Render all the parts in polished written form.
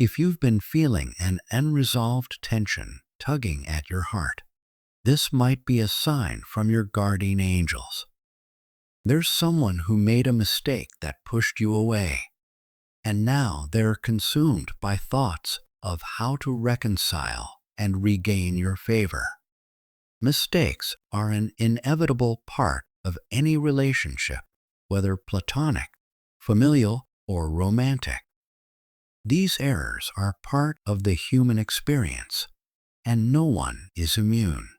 If you've been feeling an unresolved tension tugging at your heart, this might be a sign from your guardian angels. There's someone who made a mistake that pushed you away, and now they're consumed by thoughts of how to reconcile and regain your favor. Mistakes are an inevitable part of any relationship, whether platonic, familial, or romantic. These errors are part of the human experience, and no one is immune.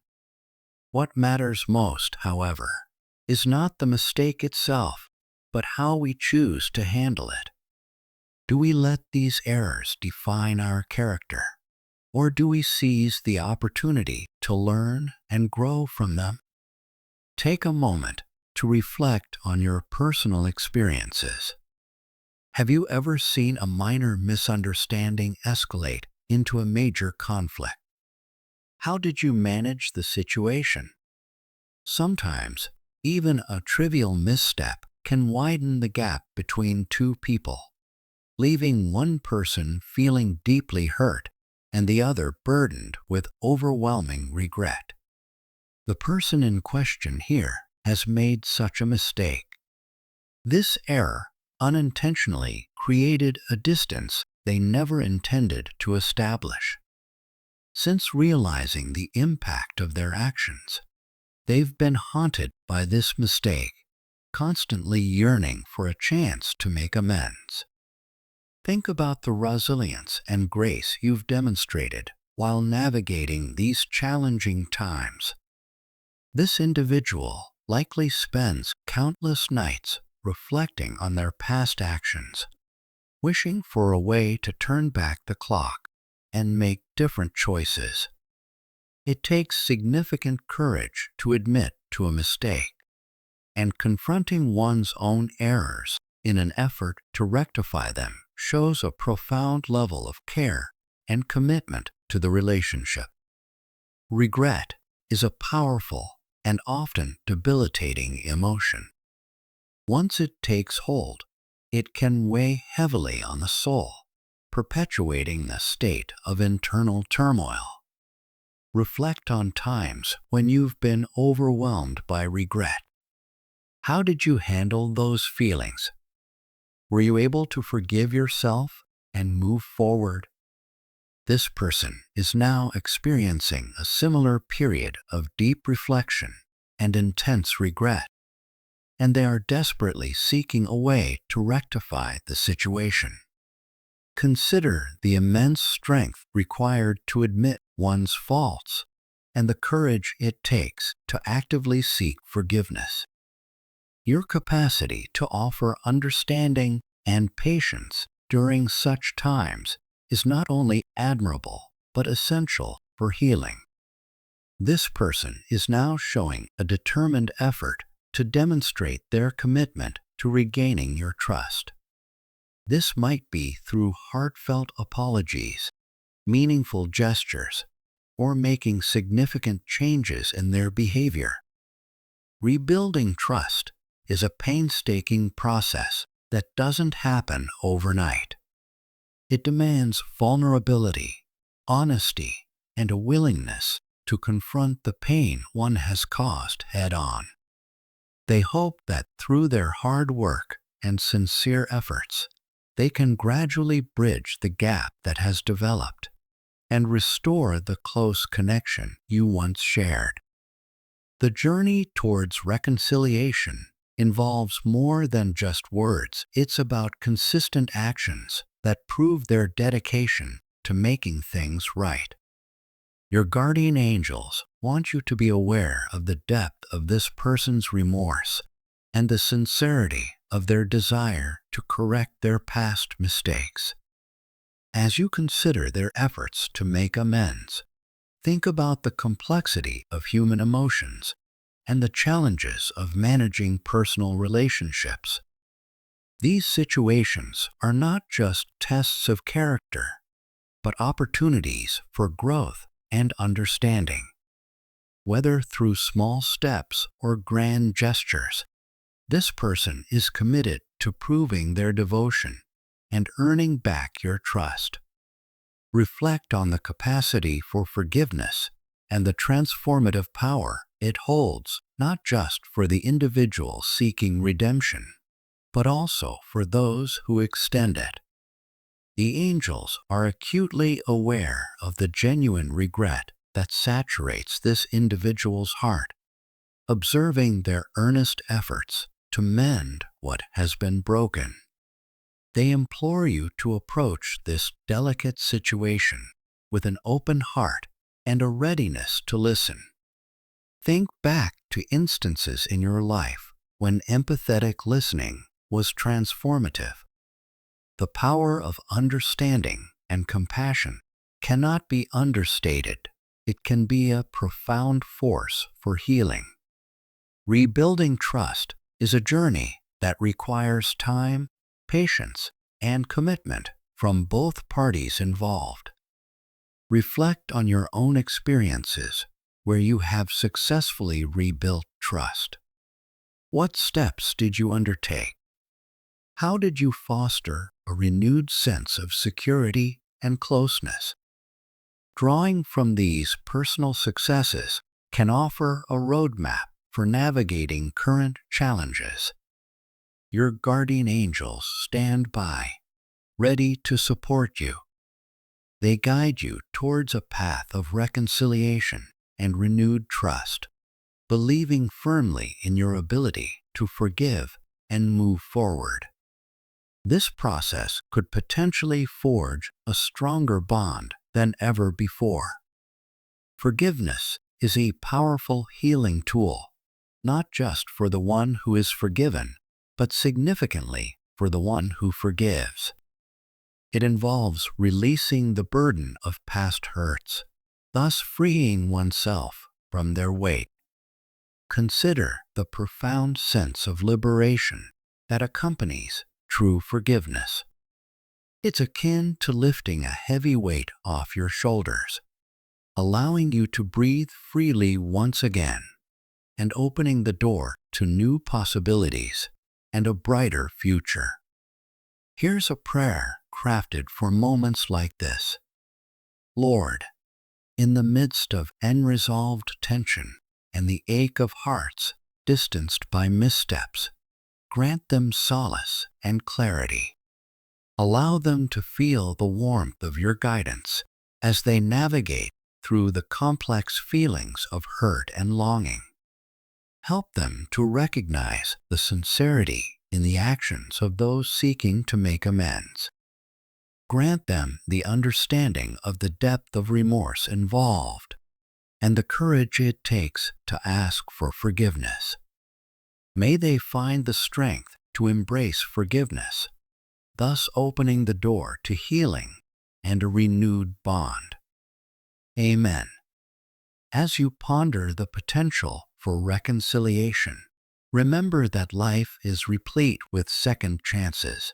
What matters most, however, is not the mistake itself, but how we choose to handle it. Do we let these errors define our character, or do we seize the opportunity to learn and grow from them? Take a moment to reflect on your personal experiences. Have you ever seen a minor misunderstanding escalate into a major conflict? How did you manage the situation? Sometimes, even a trivial misstep can widen the gap between two people, leaving one person feeling deeply hurt and the other burdened with overwhelming regret. The person in question here has made such a mistake. This error unintentionally created a distance they never intended to establish. Since realizing the impact of their actions, they've been haunted by this mistake, constantly yearning for a chance to make amends. Think about the resilience and grace you've demonstrated while navigating these challenging times. This individual likely spends countless nights reflecting on their past actions, wishing for a way to turn back the clock and make different choices. It takes significant courage to admit to a mistake, and confronting one's own errors in an effort to rectify them shows a profound level of care and commitment to the relationship. Regret is a powerful and often debilitating emotion. Once it takes hold, it can weigh heavily on the soul, perpetuating a state of internal turmoil. Reflect on times when you've been overwhelmed by regret. How did you handle those feelings? Were you able to forgive yourself and move forward? This person is now experiencing a similar period of deep reflection and intense regret, and they are desperately seeking a way to rectify the situation. Consider the immense strength required to admit one's faults and the courage it takes to actively seek forgiveness. Your capacity to offer understanding and patience during such times is not only admirable, but essential for healing. This person is now showing a determined effort to demonstrate their commitment to regaining your trust. This might be through heartfelt apologies, meaningful gestures, or making significant changes in their behavior. Rebuilding trust is a painstaking process that doesn't happen overnight. It demands vulnerability, honesty, and a willingness to confront the pain one has caused head-on. They hope that through their hard work and sincere efforts, they can gradually bridge the gap that has developed and restore the close connection you once shared. The journey towards reconciliation involves more than just words. It's about consistent actions that prove their dedication to making things right. Your guardian angels want you to be aware of the depth of this person's remorse and the sincerity of their desire to correct their past mistakes. As you consider their efforts to make amends, think about the complexity of human emotions and the challenges of managing personal relationships. These situations are not just tests of character, but opportunities for growth and understanding. Whether through small steps or grand gestures, this person is committed to proving their devotion and earning back your trust. Reflect on the capacity for forgiveness and the transformative power it holds, not just for the individual seeking redemption, but also for those who extend it. The angels are acutely aware of the genuine regret that saturates this individual's heart, observing their earnest efforts to mend what has been broken. They implore you to approach this delicate situation with an open heart and a readiness to listen. Think back to instances in your life when empathetic listening was transformative. The power of understanding and compassion cannot be understated. It can be a profound force for healing. Rebuilding trust is a journey that requires time, patience, and commitment from both parties involved. Reflect on your own experiences where you have successfully rebuilt trust. What steps did you undertake? How did you foster a renewed sense of security and closeness? Drawing from these personal successes can offer a roadmap for navigating current challenges. Your guardian angels stand by, ready to support you. They guide you towards a path of reconciliation and renewed trust, believing firmly in your ability to forgive and move forward. This process could potentially forge a stronger bond than ever before. Forgiveness is a powerful healing tool, not just for the one who is forgiven, but significantly for the one who forgives. It involves releasing the burden of past hurts, thus freeing oneself from their weight. Consider the profound sense of liberation that accompanies true forgiveness. It's akin to lifting a heavy weight off your shoulders, allowing you to breathe freely once again, and opening the door to new possibilities and a brighter future. Here's a prayer crafted for moments like this. Lord, in the midst of unresolved tension and the ache of hearts distanced by missteps, grant them solace and clarity. Allow them to feel the warmth of your guidance as they navigate through the complex feelings of hurt and longing. Help them to recognize the sincerity in the actions of those seeking to make amends. Grant them the understanding of the depth of remorse involved and the courage it takes to ask for forgiveness. May they find the strength to embrace forgiveness, thus opening the door to healing and a renewed bond. Amen. As you ponder the potential for reconciliation, remember that life is replete with second chances.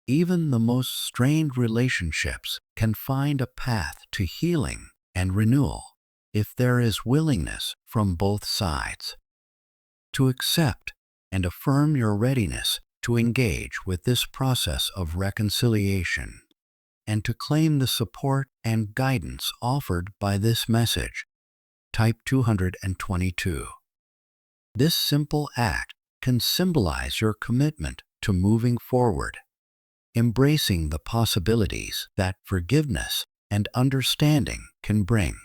Even the most strained relationships can find a path to healing and renewal if there is willingness from both sides. To accept and affirm your readiness to engage with this process of reconciliation, and to claim the support and guidance offered by this message, type 222. This simple act can symbolize your commitment to moving forward, embracing the possibilities that forgiveness and understanding can bring.